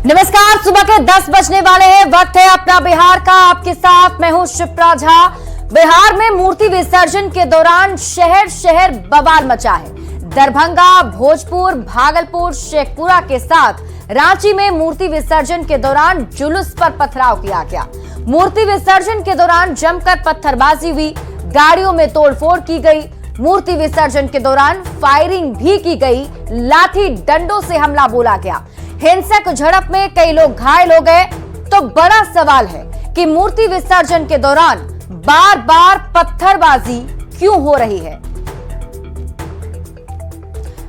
नमस्कार, सुबह के 10 बजने वाले हैं। वक्त है अपना बिहार का। आपके साथ मैं हूं शिप्रा झा। बिहार में मूर्ति विसर्जन के दौरान शहर शहर बवाल मचा है। दरभंगा, भोजपुर, भागलपुर, शेखपुरा के साथ रांची में मूर्ति विसर्जन के दौरान जुलूस पर पथराव किया गया। मूर्ति विसर्जन के दौरान जमकर पत्थरबाजी हुई, गाड़ियों में तोड़फोड़ की गई। मूर्ति विसर्जन के दौरान फायरिंग भी की गई, लाठी डंडों से हमला बोला गया। हिंसक झड़प में कई लोग घायल हो गए। तो बड़ा सवाल है कि मूर्ति विसर्जन के दौरान बार बार पत्थरबाजी क्यों हो रही है।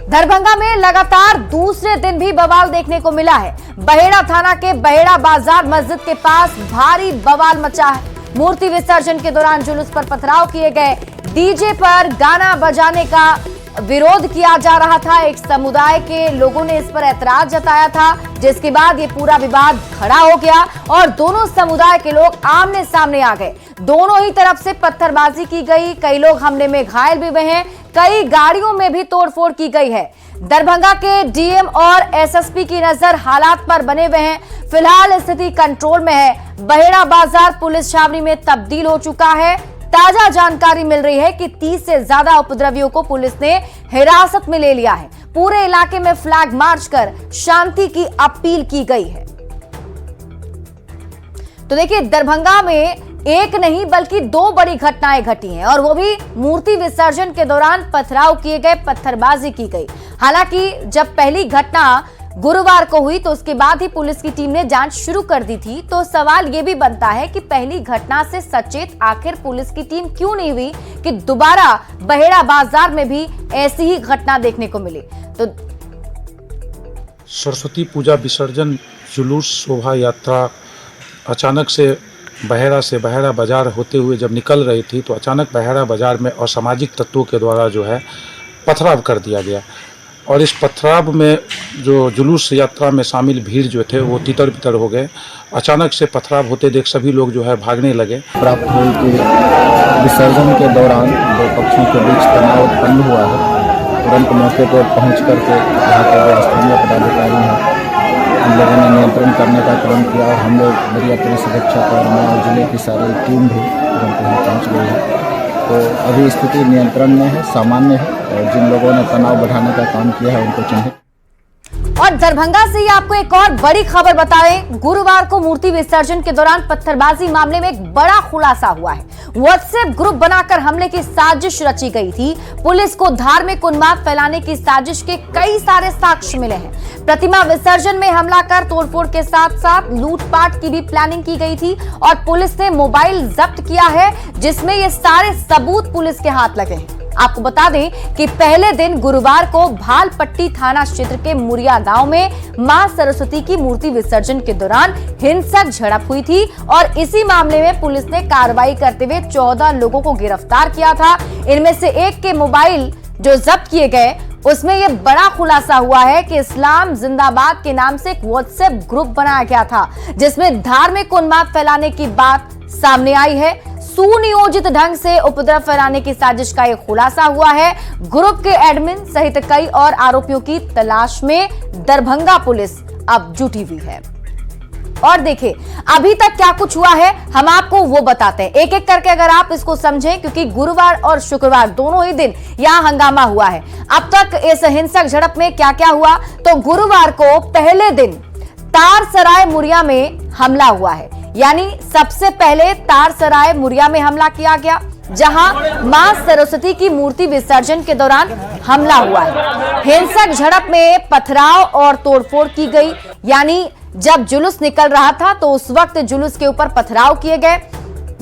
दरभंगा में लगातार दूसरे दिन भी बवाल देखने को मिला है। बहेड़ा थाना के बहेड़ा बाजार मस्जिद के पास भारी बवाल मचा है। मूर्ति विसर्जन के दौरान जुलूस पर पथराव किए गए। डीजे पर गाना बजाने का विरोध किया जा रहा था। एक समुदाय के लोगों ने इस पर ऐतराज जताया था, जिसके बाद ये पूरा विवाद खड़ा हो गया और दोनों समुदाय के लोग आमने सामने आ गए। दोनों ही तरफ से पत्थरबाजी की गई। कई लोग हमले में घायल भी हुए हैं। कई गाड़ियों में भी तोड़फोड़ की गई है। दरभंगा के डीएम और एसएसपी की नजर हालात पर बने हुए हैं। फिलहाल स्थिति कंट्रोल में है। बहेड़ा बाजार पुलिस छावनी में तब्दील हो चुका है। ताजा जानकारी मिल रही है कि 30 से ज्यादा उपद्रवियों को पुलिस ने हिरासत में ले लिया है। पूरे इलाके में फ्लैग मार्च कर शांति की अपील की गई है। तो देखिए, दरभंगा में एक नहीं बल्कि दो बड़ी घटनाएं घटी हैं और वो भी मूर्ति विसर्जन के दौरान पथराव किए गए, पत्थरबाजी की गई। हालांकि जब पहली घटना गुरुवार को हुई तो उसके बाद ही पुलिस की टीम ने जांच शुरू कर दी थी। तो सवाल ये भी बनता है कि पहली घटना से सचेत आखिर पुलिस की टीम क्यों नहीं हुई कि दोबारा बहेड़ा बाजार में भी ऐसी ही घटना देखने को मिली। तो सरस्वती पूजा विसर्जन जुलूस शोभा यात्रा अचानक से बहेड़ा बाजार होते हुए जब निकल रही थी तो अचानक बहेड़ा बाजार में असामाजिक तत्वों के द्वारा जो है पथराव कर दिया गया। और इस पथराव में जो जुलूस यात्रा में शामिल भीड़ जो थे वो तितर बितर हो गए। अचानक से पथराव होते देख सभी लोग जो है भागने लगे। प्राप्त हुई कि विसर्जन के दौरान दो पक्षों के बीच तनाव उत्पन्न हुआ है। तुरंत मौके पर पहुंच करके यहाँ के जो स्थानीय पदाधिकारी हैं उन लोगों ने नियंत्रण करने का काम किया और हम लोग बरिया पुलिस अधीक्षक और मैं जिले की सारी टीम भी तुरंत यहाँ पहुँच गई है। तो अभी स्थिति नियंत्रण में है, सामान्य है और जिन लोगों ने तनाव बढ़ाने का काम किया है उनको चिन्हित। और दरभंगा से ही आपको एक और बड़ी खबर बताएं। गुरुवार को मूर्ति विसर्जन के दौरान पत्थरबाजी मामले में एक बड़ा खुलासा हुआ है। व्हाट्सएप ग्रुप बनाकर हमले की साजिश रची गई थी। पुलिस को धार्मिक उन्माद फैलाने की साजिश के कई सारे साक्ष्य मिले हैं। प्रतिमा विसर्जन में हमला कर तोड़फोड़ के साथ साथ लूटपाट की भी प्लानिंग की गई थी और पुलिस ने मोबाइल जब्त किया है, जिसमें ये सारे सबूत पुलिस के हाथ लगे हैं। आपको बता दें कि पहले दिन गुरुवार को भालपट्टी थाना क्षेत्र के मुरिया गांव में मां सरस्वती की मूर्ति विसर्जन के दौरान हिंसक झड़प हुई थी और इसी मामले में पुलिस ने कार्रवाई करते हुए 14 लोगों को गिरफ्तार किया था। इनमें से एक के मोबाइल जो जब्त किए गए उसमें यह बड़ा खुलासा हुआ है कि इस्लाम जिंदाबाद के नाम से एक व्हाट्सएप ग्रुप बनाया गया था, जिसमें धार्मिक उन्माद फैलाने की बात सामने आई है। सुनियोजित ढंग से उपद्रव फैलाने की साजिश का यह खुलासा हुआ है। ग्रुप के एडमिन सहित कई और आरोपियों की तलाश में दरभंगा पुलिस अब जुटी हुई है। और देखिए, अभी तक क्या कुछ हुआ है हम आपको वो बताते हैं एक एक करके, अगर आप इसको समझें, क्योंकि गुरुवार और शुक्रवार दोनों ही दिन यहां हंगामा हुआ है। अब तक इस हिंसक झड़प में क्या क्या हुआ, तो गुरुवार को पहले दिन तारसराय मुरिया में हमला हुआ है। यानी सबसे पहले तारसराय मुरिया में हमला किया गया, जहां मां सरस्वती की मूर्ति विसर्जन के दौरान हमला हुआ है। हिंसक झड़प में पथराव और तोड़फोड़ की गई। यानी जब जुलूस निकल रहा था तो उस वक्त जुलूस के ऊपर पथराव किए गए।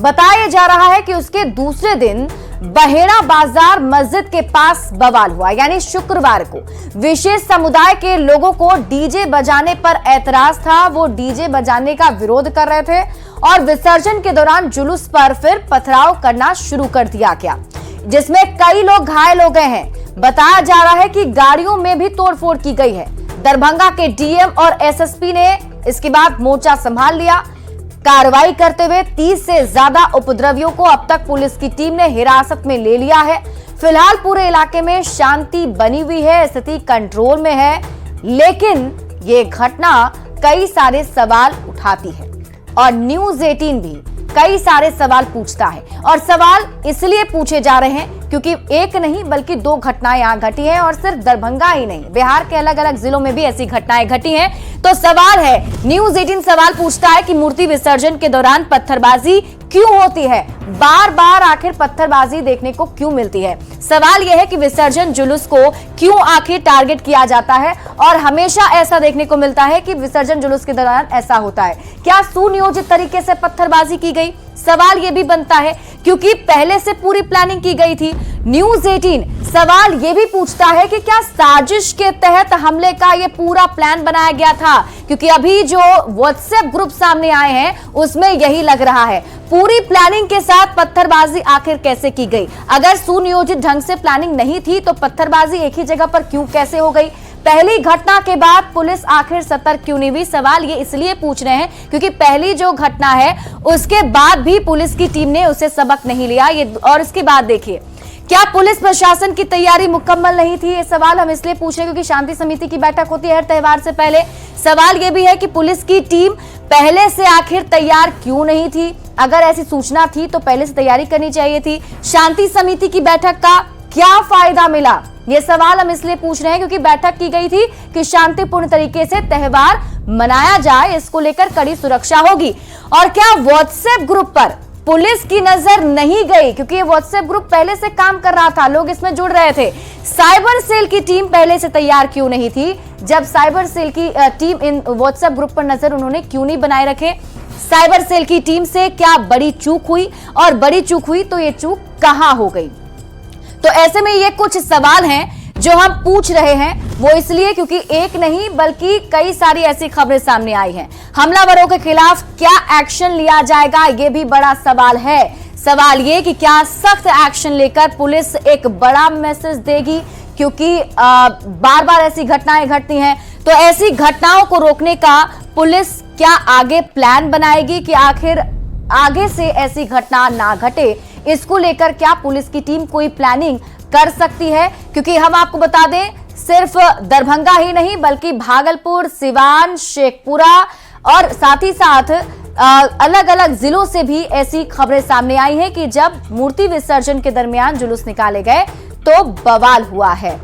बताया जा रहा है कि उसके दूसरे दिन बहेड़ा बाजार मस्जिद के पास बवाल हुआ। यानी शुक्रवार को विशेष समुदाय के लोगों को डीजे बजाने पर ऐतराज था। वो डीजे बजाने का विरोध कर रहे थे और विसर्जन के दौरान जुलूस पर फिर पथराव करना शुरू कर दिया गया, जिसमें कई लोग घायल हो गए हैं। बताया जा रहा है कि गाड़ियों में भी तोड़फोड़ की गई है। दरभंगा के डीएम और एसएसपी ने इसके बाद मोर्चा संभाल लिया। कार्रवाई करते हुए 30 से ज्यादा उपद्रवियों को अब तक पुलिस की टीम ने हिरासत में ले लिया है। फिलहाल पूरे इलाके में शांति बनी हुई है, स्थिति कंट्रोल में है, लेकिन ये घटना कई सारे सवाल उठाती है और न्यूज़ 18 भी कई सारे सवाल पूछता है। और सवाल इसलिए पूछे जा रहे हैं क्योंकि एक नहीं बल्कि 2 घटनाएं यहां घटी हैं और सिर्फ दरभंगा ही नहीं, बिहार के अलग अलग जिलों में भी ऐसी घटनाएं घटी हैं। तो सवाल है, न्यूज़ 18 सवाल पूछता है कि मूर्ति विसर्जन के दौरान पत्थरबाजी क्यों होती है, बार बार आखिर पत्थरबाजी देखने को क्यों मिलती है। सवाल यह है कि विसर्जन जुलूस को क्यों आखिर टारगेट किया जाता है और हमेशा ऐसा देखने को मिलता है कि विसर्जन जुलूस के दौरान ऐसा होता है। क्या सुनियोजित तरीके से पत्थरबाजी की गई? सवाल यह भी बनता है क्योंकि पहले से पूरी प्लानिंग की गई थी। न्यूज़ 18 सवाल यह भी पूछता है कि क्या साजिश के तहत हमले का यह पूरा प्लान बनाया गया था, क्योंकि अभी जो व्हाट्सएप ग्रुप सामने आए हैं उसमें यही लग रहा है। पूरी प्लानिंग के साथ पत्थरबाजी आखिर कैसे की गई? अगर सुनियोजित ढंग से प्लानिंग नहीं थी तो पत्थरबाजी एक ही जगह पर क्यों कैसे हो गई? पहली घटना के बाद पुलिस आखिर सतर्क क्यों नहीं हुई? सवाल ये इसलिए पूछ रहे हैं क्योंकि पहली जो घटना है उसके बाद भी पुलिस की टीम ने उसे सबक नहीं लिया। ये और इसके बाद देखिए, क्या पुलिस प्रशासन की तैयारी मुकम्मल नहीं थी? ये सवाल हम इसलिए पूछ रहे हैं क्योंकि शांति समिति की बैठक होती है हर त्योहार से पहले। सवाल ये भी है कि पुलिस की टीम पहले से आखिर तैयार क्यों नहीं थी? अगर ऐसी सूचना थी तो पहले से तैयारी करनी चाहिए थी। शांति समिति की बैठक का क्या फायदा मिला? ये सवाल हम इसलिए पूछ रहे हैं क्योंकि बैठक की गई थी कि शांतिपूर्ण तरीके से त्योहार मनाया जाए, इसको लेकर कड़ी सुरक्षा होगी। और क्या व्हाट्सएप ग्रुप पर पुलिस की नजर नहीं गई? क्योंकि ये व्हाट्सएप ग्रुप पहले से काम कर रहा था, लोग इसमें जुड़ रहे थे। साइबर सेल की टीम पहले से तैयार क्यों नहीं थी? जब साइबर सेल की टीम इन व्हाट्सएप ग्रुप पर नजर उन्होंने क्यों नहीं बनाए रखे? साइबर सेल की टीम से क्या बड़ी चूक हुई? और बड़ी चूक हुई तो ये चूक कहां हो गई? तो ऐसे में ये कुछ सवाल हैं जो हम पूछ रहे हैं, वो इसलिए क्योंकि एक नहीं बल्कि कई सारी ऐसी खबरें सामने आई हैं। हमलावरों के खिलाफ क्या एक्शन लिया जाएगा, ये भी बड़ा सवाल है। सवाल ये कि क्या सख्त एक्शन लेकर पुलिस एक बड़ा मैसेज देगी, क्योंकि बार बार ऐसी घटनाएं घटती हैं। तो ऐसी घटनाओं को रोकने का पुलिस क्या आगे प्लान बनाएगी कि आखिर आगे से ऐसी घटना ना घटे? इसको लेकर क्या पुलिस की टीम कोई प्लानिंग कर सकती है? क्योंकि हम आपको बता दें, सिर्फ दरभंगा ही नहीं बल्कि भागलपुर, सिवान, शेखपुरा और साथ ही साथ अलग अलग जिलों से भी ऐसी खबरें सामने आई हैं कि जब मूर्ति विसर्जन के दरमियान जुलूस निकाले गए तो बवाल हुआ है।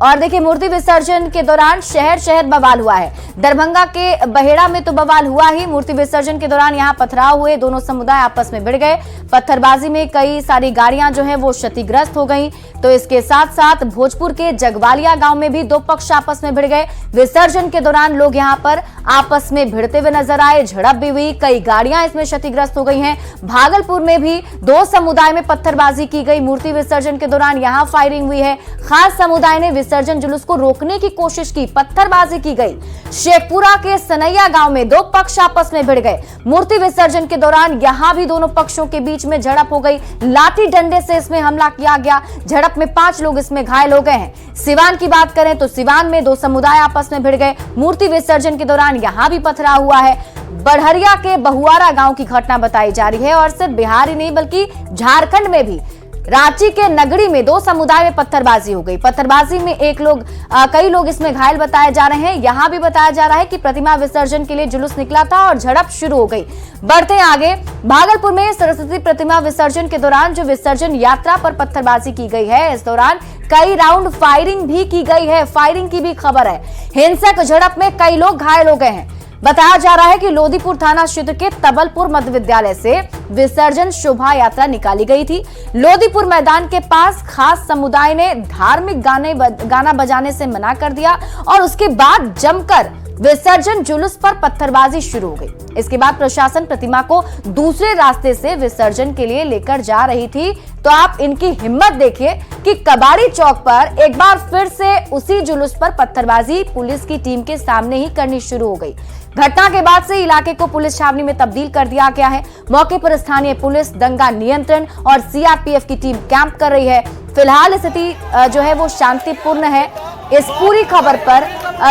और देखिए, मूर्ति विसर्जन के दौरान शहर शहर बवाल हुआ है। दरभंगा के बहेड़ा में तो बवाल हुआ ही। मूर्ति विसर्जन के दौरान यहां पथराव हुए, दोनों समुदाय आपस में भिड़ गए। पत्थरबाजी में कई सारी गाड़ियां जो हैं वो क्षतिग्रस्त हो गई। तो इसके साथ साथ भोजपुर के जगवालिया गांव में भी 2 पक्ष आपस में भिड़ गए। विसर्जन के दौरान लोग यहां पर आपस में भिड़ते हुए नजर आए, झड़प भी हुई, कई गाड़ियां इसमें क्षतिग्रस्त हो गई हैं। भागलपुर में भी 2 समुदाय में पत्थरबाजी की गई। मूर्ति विसर्जन के दौरान यहां फायरिंग हुई है। खास समुदाय ने विसर्जन जुलूस को रोकने की कोशिश की, पत्थरबाजी की गई। शेखपुरा के सनैया गांव में 2 पक्ष आपस में भिड़ गए। मूर्ति विसर्जन के दौरान यहां भी दोनों पक्षों के बीच में झड़प हो गई, लाठी डंडे से इसमें हमला किया गया। झड़प में 5 लोग इसमें घायल हो गए हैं। सिवान की बात करें तो सिवान में 2 समुदाय आपस में भिड़ गए। मूर्ति विसर्जन के दौरान यहां भी पथराव हुआ है। बढ़हरिया के बहुआरा गांव की घटना बताई जा रही है। और सिर्फ बिहार ही नहीं बल्कि झारखंड में भी रांची के नगरी में 2 समुदाय में पत्थरबाजी हो गई। पत्थरबाजी में कई लोग इसमें घायल बताए जा रहे हैं। यहां भी बताया जा रहा है कि प्रतिमा विसर्जन के लिए जुलूस निकला था और झड़प शुरू हो गई। बढ़ते आगे, भागलपुर में सरस्वती प्रतिमा विसर्जन के दौरान जो विसर्जन यात्रा पर पत्थरबाजी की गई है, इस दौरान कई राउंड फायरिंग भी की गई है। फायरिंग की भी खबर है। हिंसक झड़प में कई लोग घायल हो गए हैं। बताया जा रहा है कि लोदीपुर थाना क्षेत्र के तबलपुर मध्य विद्यालय से विसर्जन शोभा यात्रा निकाली गई थी। लोदीपुर मैदान के पास खास समुदाय ने धार्मिक गाना बजाने से मना कर दिया और उसके बाद जमकर विसर्जन जुलूस पर पत्थरबाजी शुरू हो गई। इसके बाद प्रशासन प्रतिमा को दूसरे रास्ते से विसर्जन के लिए लेकर जा रही थी। तो आप इनकी हिम्मत देखिए कि कबाड़ी चौक पर एक बार फिर से उसी जुलूस पर पत्थरबाजी पुलिस की टीम के सामने ही करनी शुरू हो गई। घटना के बाद से इलाके को पुलिस छावनी में तब्दील कर दिया गया है। मौके पर स्थानीय पुलिस, दंगा नियंत्रण और सीआरपीएफ की टीम कैंप कर रही है। फिलहाल स्थिति जो है वो शांतिपूर्ण है। इस पूरी खबर पर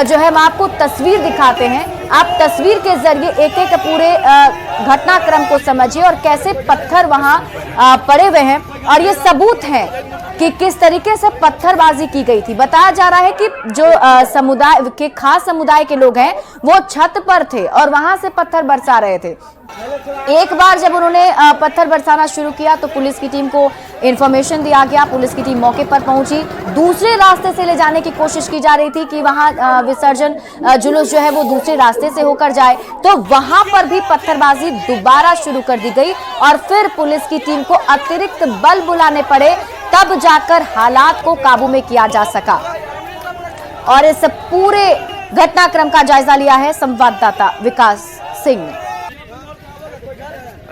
जो है हम आपको तस्वीर दिखाते हैं। आप तस्वीर के जरिए एक एक पूरे घटनाक्रम को समझिए और कैसे पत्थर वहां पड़े हुए हैं। और ये सबूत है कि किस तरीके से पत्थरबाजी की गई थी। बताया जा रहा है कि जो समुदाय के खास समुदाय के लोग हैं वो छत पर थे और वहां से पत्थर बरसा रहे थे। एक बार जब उन्होंने पत्थर बरसाना शुरू किया तो पुलिस की टीम को इंफॉर्मेशन दिया गया, पुलिस की टीम मौके पर पहुंची। दूसरे रास्ते से ले जाने की कोशिश की जा रही थी कि वहां विसर्जन जुलूस जो है वो दूसरे रास्ते से होकर जाए, तो वहां पर भी पत्थरबाजी दोबारा शुरू कर दी गई और फिर पुलिस की टीम को अतिरिक्त बल बुलाने पड़े, तब जाकर हालात को काबू में किया जा सका। और इस पूरे घटनाक्रम का जायजा लिया है संवाददाता विकास सिंह ने।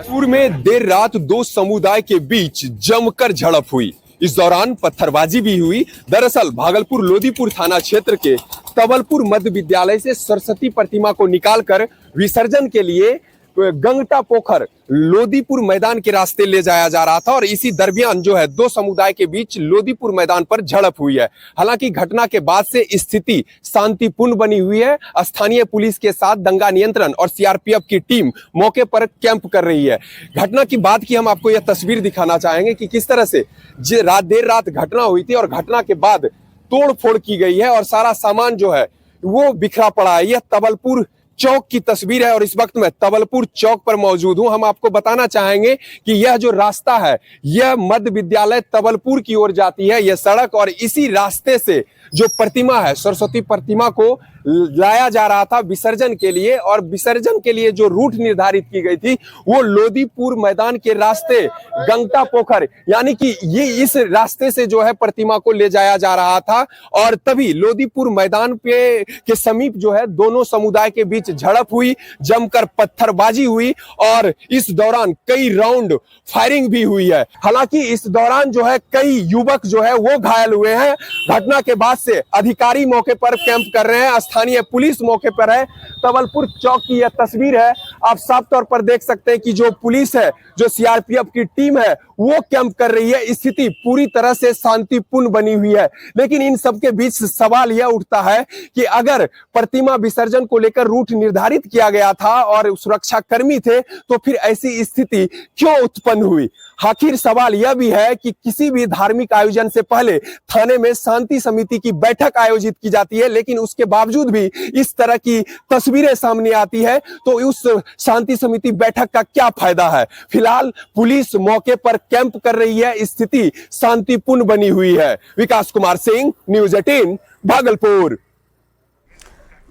पूर्व में देर रात दो समुदाय के बीच जमकर झड़प हुई। इस दौरान पत्थरबाजी भी हुई। दरअसल भागलपुर लोदीपुर थाना क्षेत्र के तबलपुर मध्य विद्यालय से सरस्वती प्रतिमा को निकालकर विसर्जन के लिए गंगटा पोखर लोदीपुर मैदान के रास्ते ले जाया जा रहा था और इसी दरमियान जो है दो समुदाय के बीच लोदीपुर मैदान पर झड़प हुई है। हालांकि घटना के बाद से स्थिति शांतिपूर्ण बनी हुई है। स्थानीय पुलिस के साथ दंगा नियंत्रण और सीआरपीएफ की टीम मौके पर कैंप कर रही है। घटना की बाद की हम आपको यह तस्वीर दिखाना चाहेंगे कि किस तरह से देर रात घटना हुई थी और घटना के बाद तोड़ फोड़ की गई है और सारा सामान जो है वो बिखरा पड़ा है। यह तबलपुर चौक की तस्वीर है और इस वक्त मैं तबलपुर चौक पर मौजूद हूं। हम आपको बताना चाहेंगे कि यह जो रास्ता है यह मध्य विद्यालय तबलपुर की ओर जाती है, यह सड़क, और इसी रास्ते से जो प्रतिमा है सरस्वती प्रतिमा को लाया जा रहा था विसर्जन के लिए, और विसर्जन के लिए जो रूट निर्धारित की गई थी वो लोदीपुर मैदान के रास्ते गंगटा पोखर, यानी कि ये इस रास्ते से जो है प्रतिमा को ले जाया जा रहा था। और तभी लोदीपुर मैदान के समीप जो है दोनों समुदाय के बीच झड़प हुई, जमकर पत्थरबाजी हुई और इस दौरान कई राउंड फायरिंग भी हुई है। हालांकि इस दौरान जो है कई युवक जो है वो घायल हुए हैं। घटना के बाद से अधिकारी मौके पर कैंप कर रहे हैं, स्थानीय पुलिस मौके पर है। तबलपुर चौक की यह तस्वीर है, आप साफ तौर पर देख सकते हैं कि जो पुलिस है, जो सीआरपीएफ की टीम है वो कैंप कर रही है। स्थिति पूरी तरह से शांतिपूर्ण बनी हुई है। लेकिन इन सबके बीच सवाल यह उठता है कि अगर प्रतिमा विसर्जन को लेकर रूट निर्धारित किया गया था और सुरक्षा कर्मी थे तो फिर ऐसी स्थिति क्यों उत्पन्न हुई। आखिर सवाल यह भी है कि किसी भी धार्मिक आयोजन से पहले थाने में शांति समिति की बैठक आयोजित की जाती है, लेकिन उसके बावजूद भी इस तरह की तस्वीरें सामने आती है तो उस शांति समिति बैठक का क्या फायदा है। फिलहाल पुलिस मौके पर कैंप कर रही है, स्थिति शांतिपूर्ण बनी हुई है। विकास कुमार सिंह, न्यूज़ 18 भागलपुर।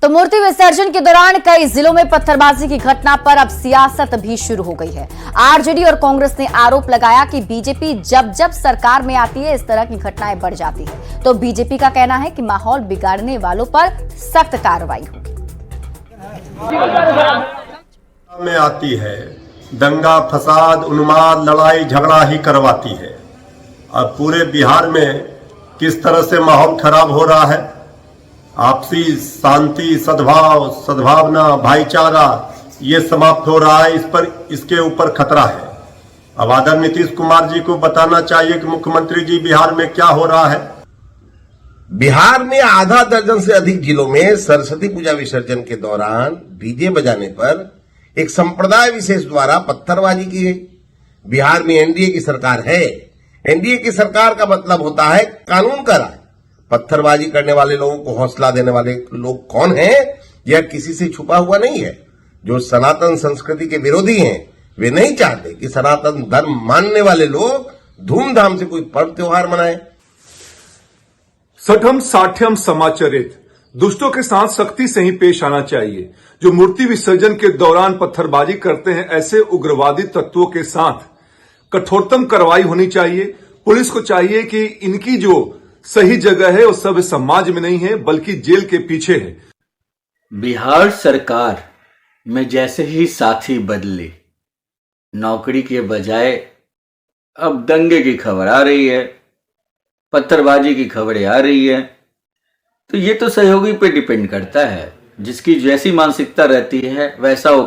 तो मूर्ति विसर्जन के दौरान कई जिलों में पत्थरबाजी की घटना पर अब सियासत भी शुरू हो गई है। आरजेडी और कांग्रेस ने आरोप लगाया कि बीजेपी जब जब सरकार में आती है इस तरह की घटनाएं बढ़ जाती है। तो बीजेपी का कहना है कि माहौल बिगाड़ने वालों पर सख्त कार्रवाई होगी। में आती है दंगा फसाद उन्माद लड़ाई झगड़ा ही करवाती है। अब पूरे बिहार में किस तरह से माहौल खराब हो रहा है, आपसी शांति सद्भाव सद्भावना भाईचारा ये समाप्त हो रहा है, इसके ऊपर खतरा है। अब आदरणीय नीतीश कुमार जी को बताना चाहिए कि मुख्यमंत्री जी बिहार में क्या हो रहा है। बिहार में आधा दर्जन से अधिक जिलों में सरस्वती पूजा विसर्जन के दौरान डीजे बजाने पर एक संप्रदाय विशेष द्वारा पत्थरबाजी की गई। बिहार में एनडीए की सरकार है। एनडीए की सरकार का मतलब होता है कानून का राज। पत्थरबाजी करने वाले लोगों को हौसला देने वाले लोग कौन हैं, यह किसी से छुपा हुआ नहीं है। जो सनातन संस्कृति के विरोधी हैं वे नहीं चाहते कि सनातन धर्म मानने वाले लोग धूमधाम से कोई पर्व त्योहार मनाएं। सठम साठ्यम समाचरित, दुष्टों के साथ सख्ती से ही पेश आना चाहिए। जो मूर्ति विसर्जन के दौरान पत्थरबाजी करते हैं ऐसे उग्रवादी तत्वों के साथ कठोरतम कार्रवाई होनी चाहिए। पुलिस को चाहिए कि इनकी जो सही जगह है वो सब समाज में नहीं है बल्कि जेल के पीछे है। बिहार सरकार में जैसे ही साथी बदले, नौकरी के बजाय अब दंगे की खबर आ रही है, पत्थरबाजी की खबरें आ रही है। तो ये तो सहयोगी पे डिपेंड करता है, जिसकी जैसी मानसिकता रहती है वैसा वो